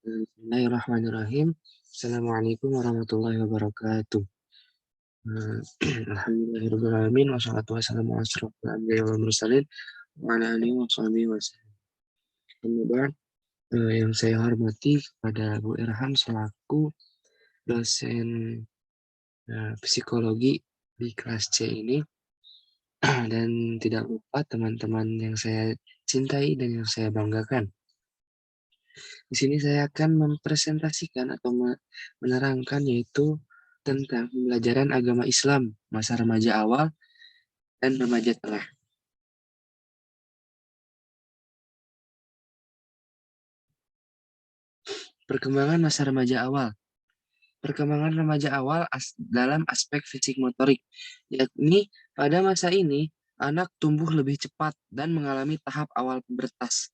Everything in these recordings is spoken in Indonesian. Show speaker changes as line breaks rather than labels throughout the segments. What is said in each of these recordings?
Bismillahirrahmanirrahim. Assalamualaikum warahmatullahi wabarakatuh. Alhamdulillahirrahmanirrahim. Wassalatu wassalamu ala asyrofil anbiya'i wal mursalin wa ala alihi wa sahbihi wasallam. Amma ba'd. Yang saya hormati kepada Bu Irham selaku dosen psikologi di kelas C ini, dan tidak lupa teman-teman yang saya cintai dan yang saya banggakan. Di sini saya akan mempresentasikan atau menerangkan yaitu tentang pembelajaran agama Islam masa remaja awal dan remaja tengah. Perkembangan masa remaja awal. Perkembangan remaja awal dalam aspek fisik motorik, yakni pada masa ini anak tumbuh lebih cepat dan mengalami tahap awal pubertas.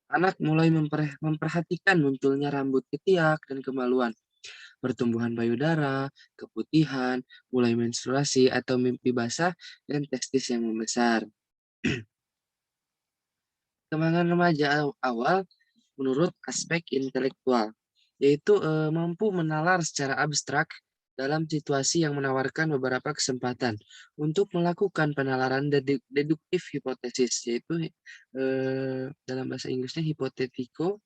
Anak mulai memperhatikan munculnya rambut ketiak dan kemaluan, pertumbuhan payudara, keputihan, mulai menstruasi atau mimpi basah, dan testis yang membesar. Perkembangan remaja awal menurut aspek intelektual, yaitu mampu menalar secara abstrak dalam situasi yang menawarkan beberapa kesempatan untuk melakukan penalaran deduktif hipotesis, yaitu dalam bahasa Inggrisnya hypothetical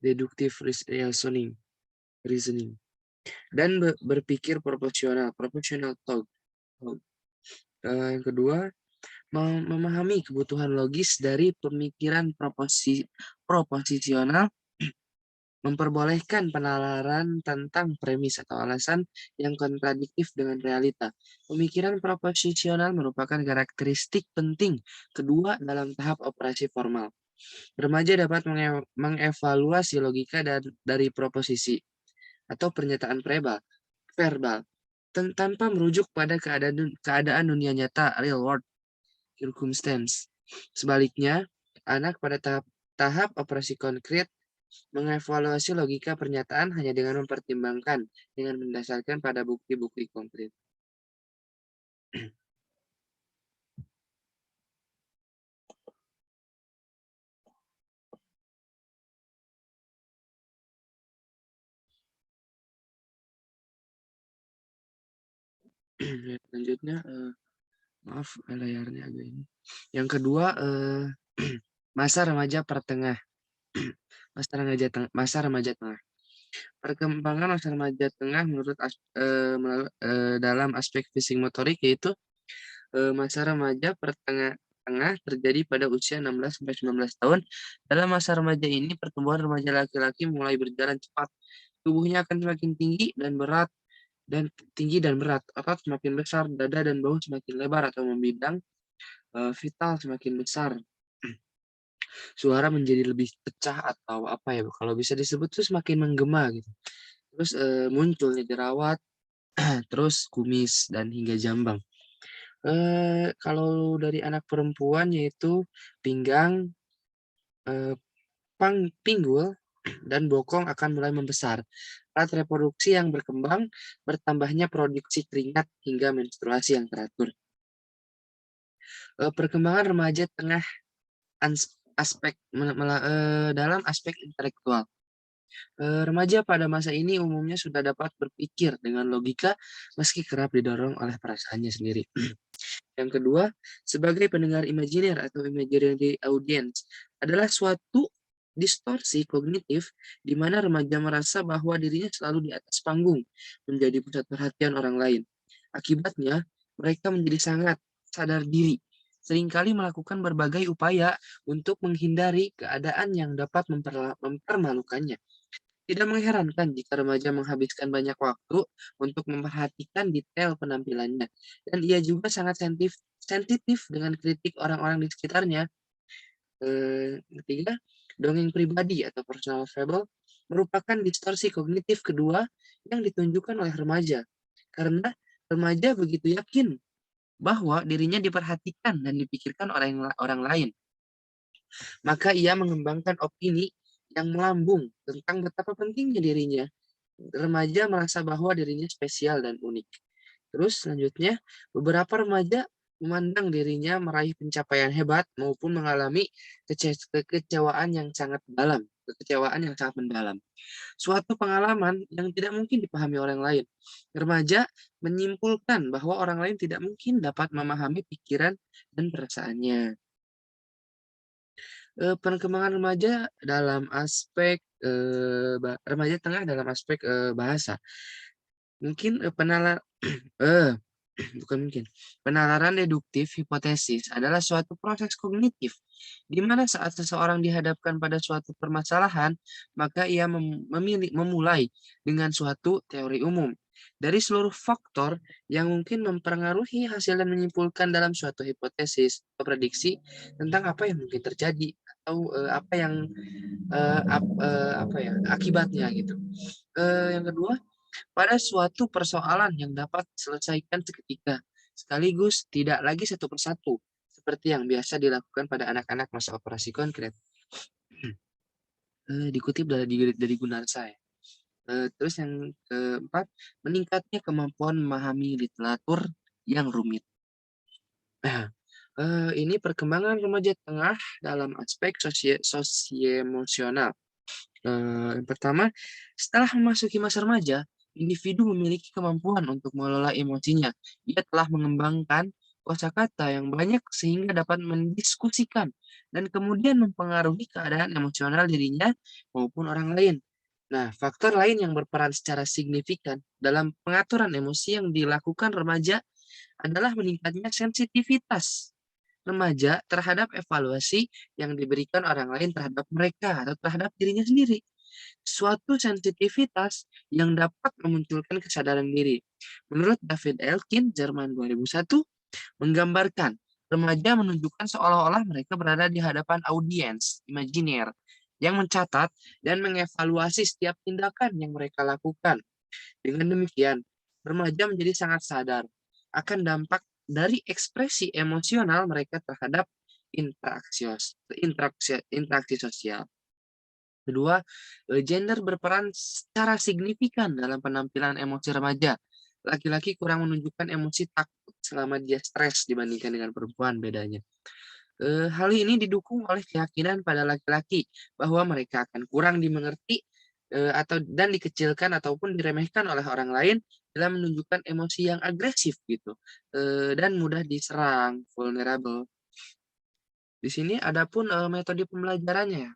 deductive reasoning, dan berpikir proporsional thought. Yang kedua, memahami kebutuhan logis dari pemikiran proposisional, memperbolehkan penalaran tentang premis atau alasan yang kontradiktif dengan realita. Pemikiran proposisional merupakan karakteristik penting kedua dalam tahap operasi formal. Remaja dapat mengevaluasi logika dari proposisi atau pernyataan verbal tanpa merujuk pada keadaan dunia nyata, real world circumstance. Sebaliknya, anak pada tahap operasi konkret mengevaluasi logika pernyataan hanya dengan mempertimbangkan dengan mendasarkan pada bukti-bukti konkret. Selanjutnya, maaf layarnya agak ini. Yang kedua, masa remaja pertengah. Masa remaja tengah. Perkembangan masa remaja tengah dalam aspek fisik motorik yaitu masa remaja tengah terjadi pada usia 16-19 tahun. Dalam masa remaja ini, pertumbuhan remaja laki-laki mulai berjalan cepat. Tubuhnya akan semakin tinggi dan berat, otot semakin besar, dada dan bahu semakin lebar atau membidang, vital semakin besar. Suara menjadi lebih pecah atau apa ya, kalau bisa disebut tuh semakin menggema gitu. Terus munculnya jerawat, terus kumis dan hingga jambang. Kalau dari anak perempuan yaitu pinggang, pinggul, dan bokong akan mulai membesar. Alat reproduksi yang berkembang, bertambahnya produksi keringat hingga menstruasi yang teratur. Perkembangan remaja tengah dalam aspek intelektual. Remaja pada masa ini umumnya sudah dapat berpikir dengan logika meski kerap didorong oleh perasaannya sendiri. Yang kedua, sebagai pendengar imajiner atau imaginary audience adalah suatu distorsi kognitif di mana remaja merasa bahwa dirinya selalu di atas panggung, menjadi pusat perhatian orang lain. Akibatnya, mereka menjadi sangat sadar diri, seringkali melakukan berbagai upaya untuk menghindari keadaan yang dapat mempermalukannya. Tidak mengherankan jika remaja menghabiskan banyak waktu untuk memperhatikan detail penampilannya, dan ia juga sangat sensitif dengan kritik orang-orang di sekitarnya. Ketiga, dongeng pribadi atau personal fable merupakan distorsi kognitif kedua yang ditunjukkan oleh remaja, karena remaja begitu yakin bahwa dirinya diperhatikan dan dipikirkan orang lain. Maka ia mengembangkan opini yang melambung tentang betapa pentingnya dirinya. Remaja merasa bahwa dirinya spesial dan unik. Terus selanjutnya, beberapa remaja memandang dirinya meraih pencapaian hebat maupun mengalami kekecewaan yang sangat dalam kekecewaan yang sangat mendalam. Suatu pengalaman yang tidak mungkin dipahami orang lain. Remaja menyimpulkan bahwa orang lain tidak mungkin dapat memahami pikiran dan perasaannya. Perkembangan remaja dalam aspek, remaja tengah dalam aspek, bahasa. Mungkin, eh, bukan mungkin, penalaran deduktif hipotesis adalah suatu proses kognitif, di mana saat seseorang dihadapkan pada suatu permasalahan, maka ia memulai dengan suatu teori umum. Dari seluruh faktor yang mungkin mempengaruhi hasil dan menyimpulkan dalam suatu hipotesis atau prediksi tentang apa yang mungkin terjadi atau, apa yang, apa ya, akibatnya gitu. Yang kedua, pada suatu persoalan yang dapat diselesaikan seketika, sekaligus tidak lagi satu persatu, seperti yang biasa dilakukan pada anak-anak masa operasi konkret. Dikutip dari Gunarsa ya. Terus yang keempat, meningkatnya kemampuan memahami literatur yang rumit. Nah, ini perkembangan remaja tengah dalam aspek sosioemosional. Yang pertama, setelah memasuki masa remaja, individu memiliki kemampuan untuk mengelola emosinya. Ia telah mengembangkan kosakata yang banyak sehingga dapat mendiskusikan dan kemudian mempengaruhi keadaan emosional dirinya maupun orang lain. Nah, faktor lain yang berperan secara signifikan dalam pengaturan emosi yang dilakukan remaja adalah meningkatnya sensitivitas remaja terhadap evaluasi yang diberikan orang lain terhadap mereka atau terhadap dirinya sendiri. Suatu sensitivitas yang dapat memunculkan kesadaran diri. Menurut David Elkin, Jerman 2001, menggambarkan remaja menunjukkan seolah-olah mereka berada di hadapan audiens imajiner yang mencatat dan mengevaluasi setiap tindakan yang mereka lakukan. Dengan demikian, remaja menjadi sangat sadar akan dampak dari ekspresi emosional mereka terhadap interaksi sosial. Kedua, gender berperan secara signifikan dalam penampilan emosi remaja. Laki-laki kurang menunjukkan emosi takut selama dia stres dibandingkan dengan perempuan bedanya. Hal ini didukung oleh keyakinan pada laki-laki bahwa mereka akan kurang dimengerti dan dikecilkan ataupun diremehkan oleh orang lain dalam menunjukkan emosi yang agresif gitu, dan mudah diserang, vulnerable. Di sini adapun metode pembelajarannya ya.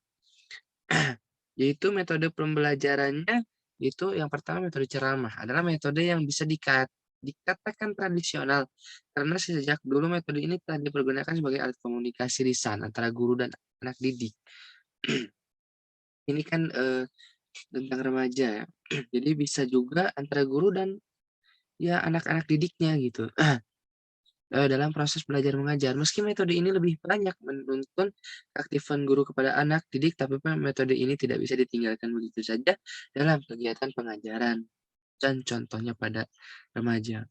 Yaitu metode pembelajarannya itu yang pertama metode ceramah adalah metode yang bisa dikatakan tradisional karena sejak dulu metode ini telah dipergunakan sebagai alat komunikasi lisan antara guru dan anak didik. Ini kan tentang remaja ya. Jadi bisa juga antara guru dan ya anak-anak didiknya gitu. Dalam proses belajar mengajar. Meski metode ini lebih banyak menuntun keaktifan guru kepada anak didik, tapi metode ini tidak bisa ditinggalkan begitu saja dalam kegiatan pengajaran dan contohnya pada remaja.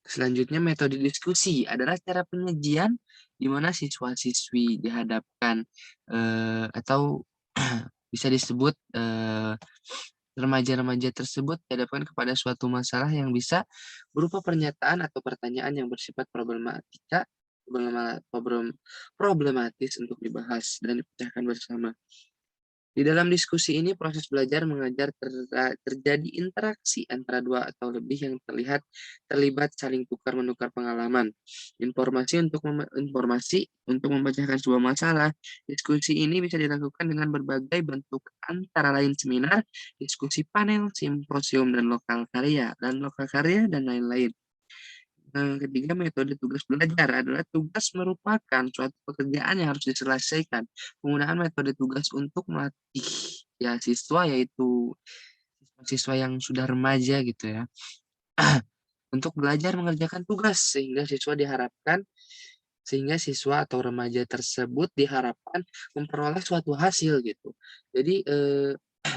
Selanjutnya metode diskusi adalah cara penyajian di mana siswa-siswi dihadapkan atau bisa disebut remaja-remaja tersebut dihadapkan kepada suatu masalah yang bisa berupa pernyataan atau pertanyaan yang bersifat problematis untuk dibahas dan dipecahkan bersama. Di dalam diskusi ini, proses belajar mengajar terjadi interaksi antara dua atau lebih yang terlibat saling tukar-menukar pengalaman. Informasi untuk memecahkan sebuah masalah. Diskusi ini bisa dilakukan dengan berbagai bentuk antara lain seminar, diskusi panel, simposium, dan lokal karya, dan lain-lain. Ketiga, metode tugas belajar adalah tugas merupakan suatu pekerjaan yang harus diselesaikan. Penggunaan metode tugas untuk melatih ya siswa, yaitu siswa yang sudah remaja gitu ya, untuk belajar mengerjakan tugas sehingga siswa atau remaja tersebut diharapkan memperoleh suatu hasil gitu. Jadi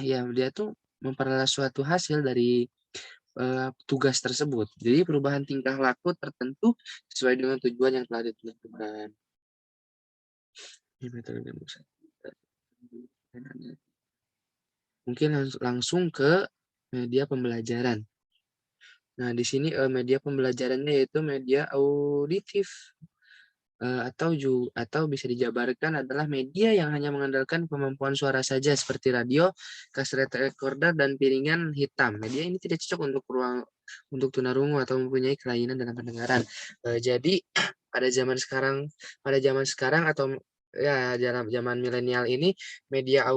ya dia tuh memperoleh suatu hasil dari tugas tersebut. Jadi perubahan tingkah laku tertentu sesuai dengan tujuan yang telah ditentukan. Ini metode mungkin langsung ke media pembelajaran. Nah, di sini media pembelajarannya yaitu media auditif. atau bisa dijabarkan adalah media yang hanya mengandalkan kemampuan suara saja seperti radio, kaset recorder, dan piringan hitam. Media ini tidak cocok untuk tunarungu atau mempunyai kelainan dalam pendengaran. Jadi pada zaman sekarang atau ya dalam zaman milenial ini media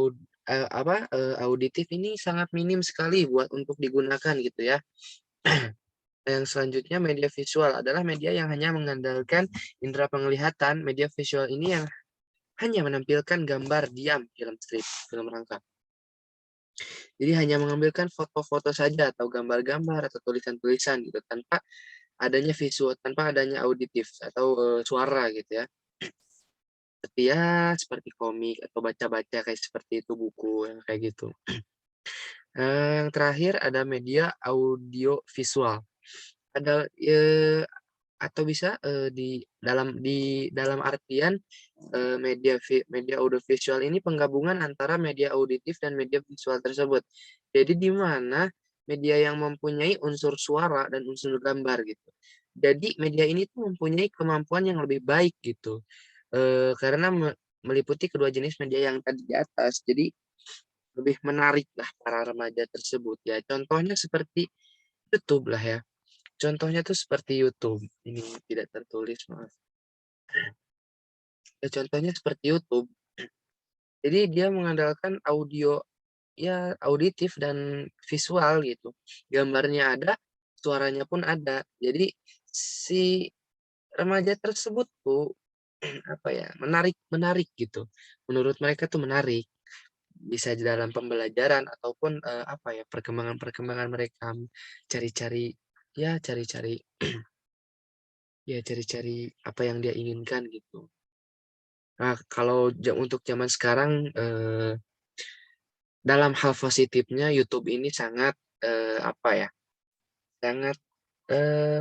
auditif ini sangat minim sekali untuk digunakan gitu ya. Yang selanjutnya media visual adalah media yang hanya mengandalkan indera penglihatan. Media visual ini yang hanya menampilkan gambar diam film strip, film rangka. Jadi hanya mengambilkan foto-foto saja atau gambar-gambar atau tulisan-tulisan gitu tanpa adanya visual, tanpa adanya auditif atau suara gitu ya. Seperti komik atau baca-baca kayak seperti itu buku yang kayak gitu. Yang terakhir ada media audio visual. Ada atau bisa di dalam artian media audiovisual ini penggabungan antara media auditif dan media visual tersebut. Jadi di mana media yang mempunyai unsur suara dan unsur gambar gitu. Jadi media ini tuh mempunyai kemampuan yang lebih baik gitu. Karena meliputi kedua jenis media yang tadi di atas. Jadi lebih menarik lah para remaja tersebut ya. Contohnya seperti YouTube lah ya. Contohnya tuh seperti YouTube. Ini tidak tertulis, maaf. Ya, contohnya seperti YouTube. Jadi dia mengandalkan audio, ya auditif dan visual gitu. Gambarnya ada, suaranya pun ada. Jadi si remaja tersebut tuh apa ya, menarik menarik gitu. Menurut mereka tuh menarik. Bisa di dalam pembelajaran ataupun apa ya, perkembangan-perkembangan mereka cari-cari cari-cari cari-cari apa yang dia inginkan gitu. Nah, kalau untuk zaman sekarang, dalam hal positifnya YouTube ini sangat, apa ya, sangat,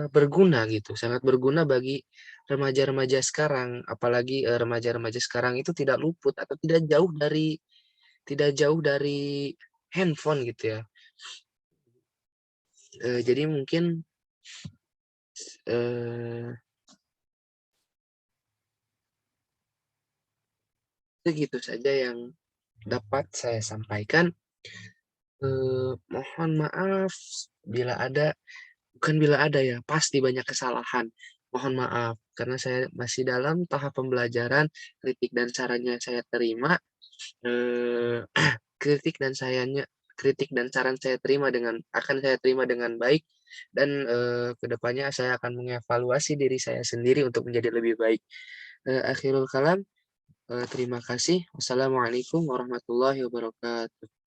berguna gitu, sangat berguna bagi remaja-remaja sekarang. Apalagi, remaja-remaja sekarang itu tidak jauh dari handphone gitu ya. Jadi mungkin, eee, segitu saja yang dapat saya sampaikan. Mohon maaf bila ada bukan bila ada ya, pasti banyak kesalahan. Mohon maaf karena saya masih dalam tahap pembelajaran, kritik dan sarannya saya terima, eee, kritik dan sayanya kritik dan saran saya terima dengan baik dan, ke depannya saya akan mengevaluasi diri saya sendiri untuk menjadi lebih baik. Akhirul kalam, terima kasih. Wassalamualaikum warahmatullahi wabarakatuh.